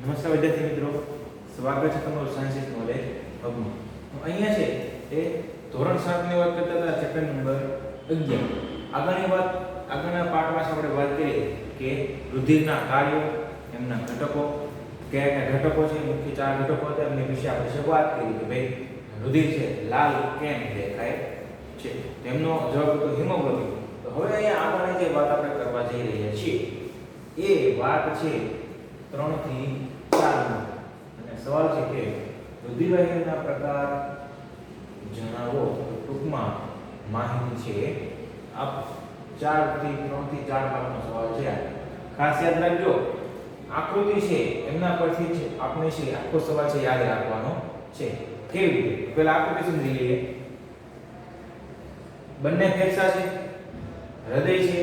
નમસ્કાર વિદ્યાર્થી મિત્રો, સ્વાગત છે તમારું સાયન્સ નોલેજ હબમાં. અહીંયા છે એ ધોરણ 7 ની વાત કરતા હતા, ચેપ્ટર નંબર 11. આગળના પાઠમાં આપણે વાત કરી કે રુધિરના કાર્યો, એમના ઘટકો, કયા ઘટકો છે, મુખ્ય 4 ઘટકો હતા એમની વિશે આપણે શરૂઆત કરી કે ભાઈ રુધિર છે લાલ કેમ દેખાય છે, તેમનો જવાબ હતો હિમોગ્લોબિન. તો હવે અહીંયા આગળની જે વાત આપણે કરવા જઈ રહ્યા છીએ એ વાત છે 3 થી 4 અને સવાલ છે કે રુધિરવાહિનીના પ્રકાર જણાવો. ટૂંકમાં માહિતી છે આ 3 થી 4 માર્કનો સવાલ છે. ખાસ યાદ રાખજો, આકૃતિ છે એમના પરથી જ આપણે છે આખો સવાલ છે યાદ રાખવાનો છે. કેવી રીતે? પહેલા આકૃતિ સમજી લઈએ. બંને ફેફસા છે, હૃદય છે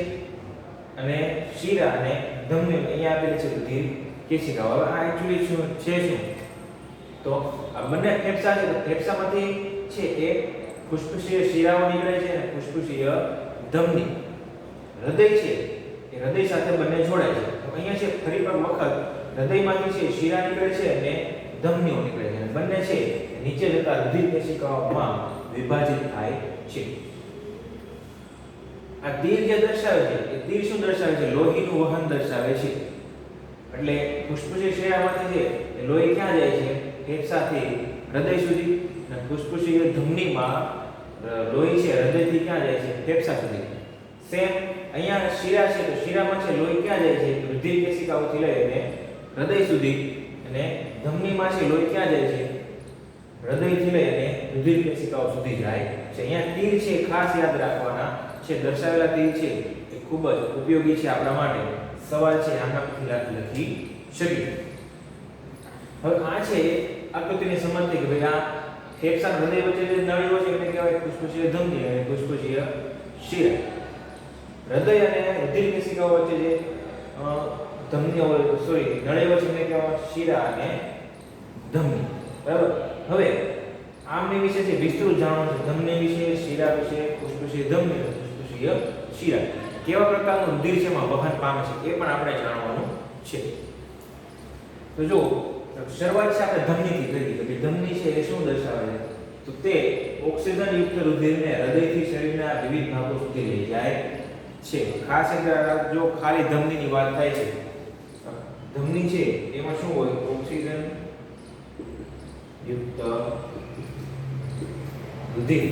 અને શિરા અને ધમની અહીંયા આપેલી છે રુધિર કેશિકાઓ. હવે આ એક્ચ્યુઅલી શું છે? તો આ બંને ફેફસા છે, તો ફેફસામાંથી છે એ ફુસ્ફુસીય શિરાઓ નીકળે છે અને ફુસ્ફુસીય ધમની. હૃદય છે એ હૃદય સાથે બંને જોડાય છે. તો અહીંયા છે ફરી એક વખત હૃદયમાંથી છે શિરા નીકળે છે અને ધમનીઓ નીકળે છે અને બંને છે નીચે જતા રુધિર કેશિકાઓમાં વિભાજિત થાય છે. આ તીર જે દર્શાવે છે એ તીર શું દર્શાવે છે? લોહીનું વહન દર્શાવે છે. એટલે ફુસ્ફુસીય શિરામાંથી છે એ લોહી ક્યાં જાય છે? ફેફસાથી હૃદય સુધી. અને ફુસ્ફુસીય ધમનીમાં લોહી છે હૃદયથી ક્યાં જાય છે? ફેફસા સુધી. સેમ અહીંયા શિરા છે, તો શિરામાં છે લોહી ક્યાં જાય છે? રુધિર કેશિકાઓથી લઈને હૃદય સુધી. અને ધમનીમાં છે લોહી ક્યાં જાય છે? હૃદયથી લઈને રુધિર કેશિકાઓ સુધી જાય છે. અહીંયા તીર છે ખાસ યાદ રાખવાના છે. દર્શાવેલા તીર છે એ ખૂબ જ ઉપયોગી છે આપણા માટે. સવાલ છે આના પરથી લખી શકીએ. હવે આ છે આકૃતિની સમજથી કે ભાઈ આ ફેફસા હૃદય વચ્ચે જે નળીઓ છે એને કહેવાય ફુસ્ફુસીય ધમની અને ફુસ્ફુસીય શિરા. હૃદય અને રુધિર કેશિકાઓ વચ્ચે જે ધમનીઓ નળીઓ છે એને કહેવાય શિરા અને ધમની. બરાબર. હવે આમની વિશે છે વિસ્તૃત જાણવાનું છે. ધમની વિશે, શિરા વિશે, ફુસ્ફુસીય ધમની અને ફુસ્ફુસીય શિરા કેવા પ્રકારનું રુધિર છે એમાં વહન પામે છે એ પણ આપણે જાણવાનું છે. તો જો શરૂઆત છે આપણે ધમનીથી કરી કે ધમની છે એ શું દર્શાવે છે? તો તે ઓક્સિજન યુક્ત રુધિરને હૃદયથી શરીરના વિવિધ ભાગો સુધી લઈ જાય છે. ખાસ જો ખાલી ધમનીની વાત થાય છે, ધમની છે એમાં શું હોય? ઓક્સિજન યુક્ત રુધિર.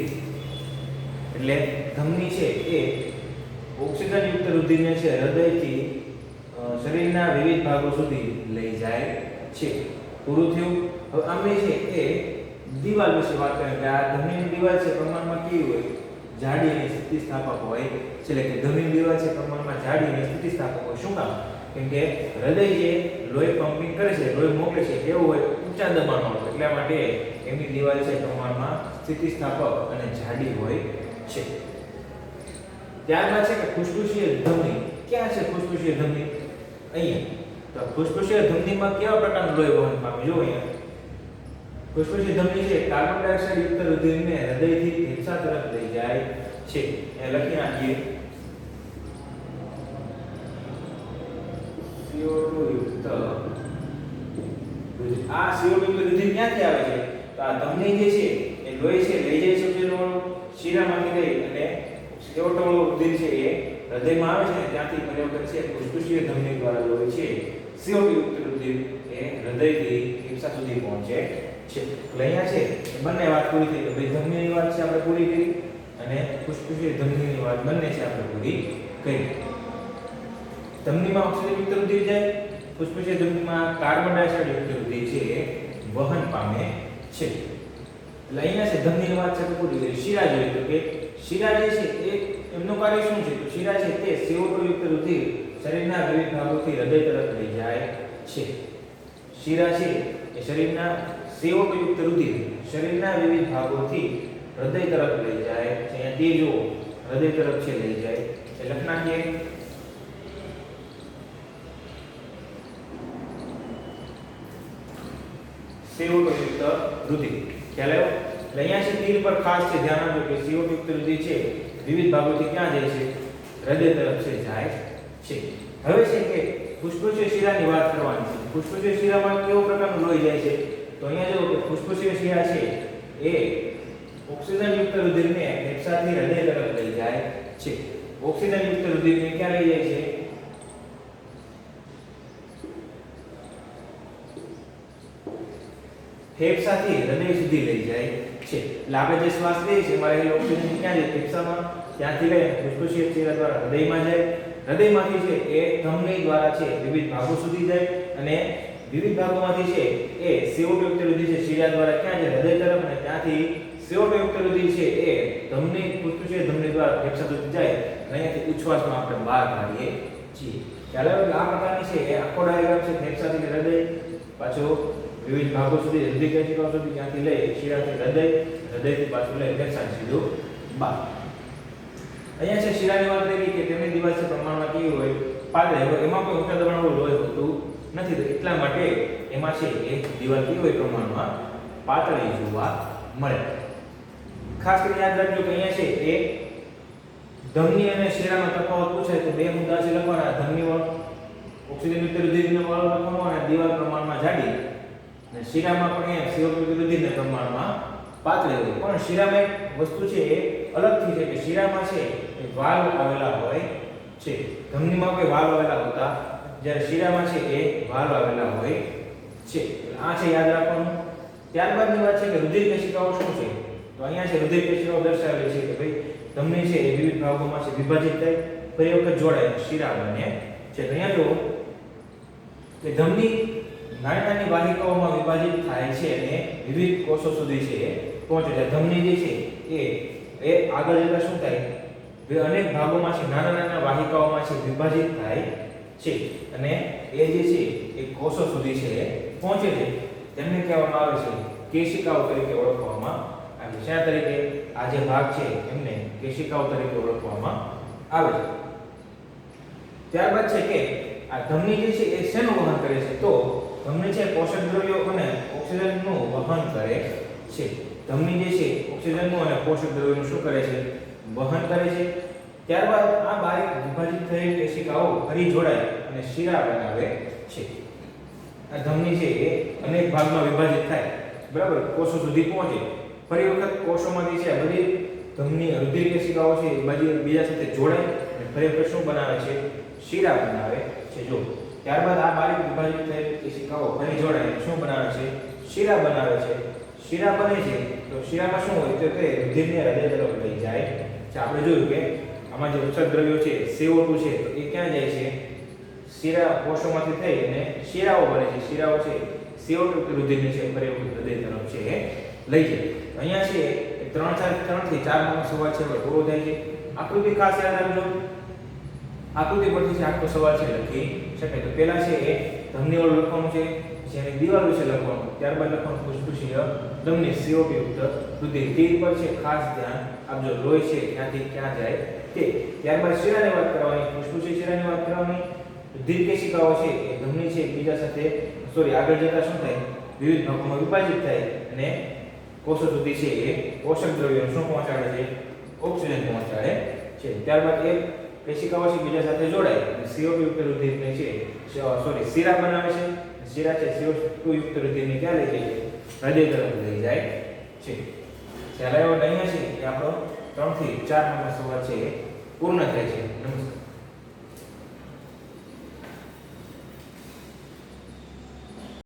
એટલે ધમની છે એ ઓક્સિજન યુક્ત રુધિરને છે હૃદયથી શરીરના વિવિધ ભાગો સુધી લઈ જાય છે. પૂરું થયું. હવે આમે છે એ દીવાલ વિશે વાત કરીએ કે આ ધમનીની દીવાલ છે પ્રમાણમાં કેવી હોય? જાડી અને સ્થિતિસ્થાપક હોય છે. એટલે કે ધમનીની દીવાલ છે પ્રમાણમાં જાડી અને સ્થિતિસ્થાપક હોય. શું કામ? કેમ કે હૃદય જે લોહી પમ્પિંગ કરે છે, લોહી મોકલે છે, કેવું હોય? ઊંચા દબાણમાં હોય. એટલા માટે એમની દીવાલ છે પ્રમાણમાં સ્થિતિસ્થાપક અને જાડી હોય છે. ત્યારબાદ છે કે ફુસ્ફુસીય ધમની. ક્યાં છે ફુસ્ફુસીય ધમની? અહીંયા. તો ફુસ્ફુસીય ધમનીમાં કેવા પ્રકારનું લોહી વહન પામે? જો અહીંયા ફુસ્ફુસીય ધમની છે કાર્બન ડાયોક્સાઇડ યુક્ત રુધિરને હૃદયથી ફેફસા તરફ લઈ જાય છે. એ લખી નાખીએ CO2 યુક્ત રુધિર. આ CO2 યુક્ત રુધિર ક્યાંથી આવે છે? તો આ ધમની જે છે એ લોહી છે લઈ જાય છે શિરામાંથી લઈ અને CO2 રુધિર છે એ હૃદયમાં આવે છે. ત્યાંથી ફરી વખત છે ફુસ્ફુસીય ધમની દ્વારા લોહી છે CO2 યુક્ત રુધિર એ હૃદયથી ફેફસા સુધી પહોંચે છે. એટલે અહીંયા છે બંને વાત પૂરી થઈ. તો ભાઈ ધમનીની વાત છે આપણે પૂરી કરી અને ફુસ્ફુસીય ધમનીની વાત બંને છે આપણે પૂરી કરી. ધમનીમાં ઓક્સિજન યુક્ત રુધિર જાય, ફુસ્ફુસીય ધમનીમાં કાર્બન ડાયોક્સાઇડ યુક્ત રુધિર છે વહન પામે છે. એટલે અહીંયા છે ધમનીની વાત છે પૂરી કરી. શિરા જોઈએ તો કે શિરા જે છે એ એમનું કાર્ય શું છે? તો શિરા છે તે CO2 યુક્ત રુધિર શરીરના વિવિધ ભાગોથી હૃદય તરફ લઈ જાય છે. શિરા છે એ શરીરના CO2 યુક્ત રુધિર શરીરના વિવિધ ભાગોથી હૃદય તરફ લઈ જાય છે. અહીંયા તે જો હૃદય તરફ છે લઈ જાય. એ લખ નાખીએ CO2 યુક્ત રુધિર. ખ્યાલ આવ્યો? એટલે અહીંયા છે તીર પર ખાસ છે ધ્યાન આપજો કે CO2 યુક્ત રુધિર છે વિવિધ ભાગોથી ક્યાં જાય છે? હૃદય તરફ છે જાય છે. હવે છે કે ફુસ્ફુસીય શિરાની વાત કરવાની છે. ફુસ્ફુસીય શિરામાં કેવો પ્રકારનું લોહી જાય છે? તો અહીંયા જો કે ફુસ્ફુસીય શિરા છે એ ઓક્સિજન યુક્ત રુધિરને ફેફસાથી હૃદય તરફ લઈ જાય છે. ઓક્સિજન યુક્ત રુધિરને ક્યાં લઈ જાય છે? ફેફસાથી હૃદય સુધી લઈ જાય છે. એટલે આપણે જે શ્વાસ લઈએ છીએ એમાં રહેલો ઓક્સિજન ક્યાં જાય? ફેફસામાં. ત્યાંથી લઈ ફુસ્ફુસીય શિરા દ્વારા હૃદયમાં જાય. હૃદયમાંથી છે એ ધમની દ્વારા છે વિવિધ ભાગો સુધી જાય અને વિવિધ ભાગોમાંથી છે એ CO2 યુક્ત રુધિર છે શિરા દ્વારા ક્યાં જાય? હૃદય તરફ. અને ત્યાંથી CO2 યુક્ત રુધિર છે એ ધમની ફુસ્ફુસીય ધમની દ્વારા ફેફસા સુધી જાય અને અહીંયાથી ઉચ્છ્વાસમાં આપણે બહાર કાઢીએ છીએ. ચાલો આ પ્રકારની છે એ આખો ડાયાગ્રામ છે ફેફસાથી હૃદય, પાછો વિવિધ ભાગો સુધી રુધિર કેશિકાઓ સુધી, ત્યાંથી લઈ શિરાથી હૃદય, હૃદયથી પાછું લઈ ફેફસા સીધું બહાર. અહીંયા છે શિરાની વાત કરી કે તેમની દિવાલ છે પ્રમાણમાં કેવી હોય? પાતળી હોય. એમાં કોઈ ઊંચા દબાણવાળું લોહી હોતું નથી, તો એટલા માટે એમાં છે એ દિવાલ કેવી હોય? પ્રમાણમાં પાતળી જોવા મળે. ખાસ કરીને યાદ રાખજો કે અહીંયા છે એ ધમની અને શિરામાં તફાવત પૂછાય તો બે મુદ્દા છે લખવાના. ધમની વાળો ઓક્સિજન યુક્ત રુધિરનો વાળો લખવાનો અને દિવાલ પ્રમાણમાં જાડી, અને શિરામાં પણ એ CO2 યુક્ત રુધિરના પ્રમાણમાં પાતળી હોય. પણ શિરામાં એક વસ્તુ છે એ અલગથી છે કે શિરામાં છે એ વાલ્વ આવેલા હોય છે. ધમનીમાં કોઈ વાલ્વ આવેલા હોતા, જ્યારે શિરામાં છે એ વાલ્વ આવેલા હોય છે. આ છે યાદ રાખવાનું. ત્યારબાદની વાત છે કે રુધિર કેશિકાઓ શું છે? તો અહીંયા છે રુધિર કેશિકાઓ દર્શાવેલી છે કે ભાઈ ધમની છે એ વિવિધ ભાગોમાં છે વિભાજિત થાય, ફરી વખત જોડાય શિરા બને છે. તો અહીંયા જો કે ધમની નાની નાની વાહિકાઓમાં વિભાજિત થાય છે અને વિવિધ કોષો સુધી છે પહોંચે છે. ધમની જે છે એ આગળ જતા શું થાય? અનેક ભાગોમાં છે નાના નાના વાહિકાઓમાં છે વિભાજિત થાય છે અને એ જે છે એ કોષો સુધી છે પહોંચે છે. તેમને કહેવામાં આવે છે કેશિકાઓ તરીકે ઓળખવામાં આવે છે. શા તરીકે? આ જે ભાગ છે એમને કેશિકાઓ તરીકે ઓળખવામાં આવે છે. ત્યારબાદ છે કે આ ધમની જે છે એ શેનું વહન કરે છે? તો ધમની છે પોષક દ્રવ્યો અને ઓક્સિજનનું વહન કરે છે. ધમની જે છે ઓક્સિજનનું અને પોષક દ્રવ્યોનું શું કરે છે? વહન કરે છે. ત્યારબાદ આ બારીક વિભાજિત થયેલ કેશિકાઓ ફરી જોડાય અને શિરા બનાવે છે. આ ધમની છે એ અનેક ભાગમાં વિભાજિત થાય, બરાબર, કોષો સુધી પહોંચે. ફરી વખત કોષોમાંથી છે બધી ધમની રુધિર કેશિકાઓ છે એ બીજા સાથે જોડાય અને ફરી વખત શું બનાવે છે? શિરા બનાવે છે. જો ત્યારબાદ આ બારીક વિભાજિત થયેલ કેશિકાઓ ફરી જોડાય શું બનાવે છે? શિરા બનાવે છે. શિરા બને છે તો શિરામાં શું હોય? તો કે રુધિરને હૃદય તરફ લઈ જાય છે. આપણે જોયું કે આમાં જે ઉત્સર્ગ દ્રવ્યો છે CO2 છે તો એ ક્યાં જાય છે? શિરા કોષોમાંથી થઈ અને શિરાઓ બને છે. શિરાઓ છે CO2 રુધિરને છે ફરી વખત હૃદય તરફ છે લઈ જાય. અહીંયા છે 3 થી 4 નંબર સવાલ છે પૂરો થાય છે. આકૃતિ ખાસ યાદ રાખજો. આકૃતિ પરથી છે આખો સવાલ છે લખી શકાય. તો પહેલા છે એ ધમની વાળું લખવાનું છે, જેની દિવાલ વિશે લખવાનું, ત્યારબાદ લખવાનું ફુસ્ફુસીય ધમની CO2 યુક્ત રુધિર. તીર પર છે ખાસ ધ્યાન આપજો. લોહી છે ક્યાંથી ક્યાં જાય તે. ત્યારબાદ શિરાની વાત કરવાની, ફુસ્ફુસીય શિરાની વાત કરવાની. રુધિર કેશિકાઓ છે એ ધમની છે બીજા સાથે આગળ જતા શું થાય? વિવિધ ભાગોમાં વિભાજિત થાય અને કોષો સુધી છે એ પોષક દ્રવ્યોને શું પહોંચાડે છે? ઓક્સિજન પહોંચાડે છે. ત્યારબાદ એ કેશિકાઓ છે બીજા સાથે જોડાય અને CO2 યુક્ત રુધિરને છે શિરા બનાવે છે. શિરા છે CO2 યુક્ત રુધિરને ક્યાં લઈ જાય છે? હૃદય તરફ લઈ જાય છે. ચાલો અહીંયા છે કે આપણો 3 થી 4 નંબર સવાલ છે પૂર્ણ થાય છે. નમસ્કાર.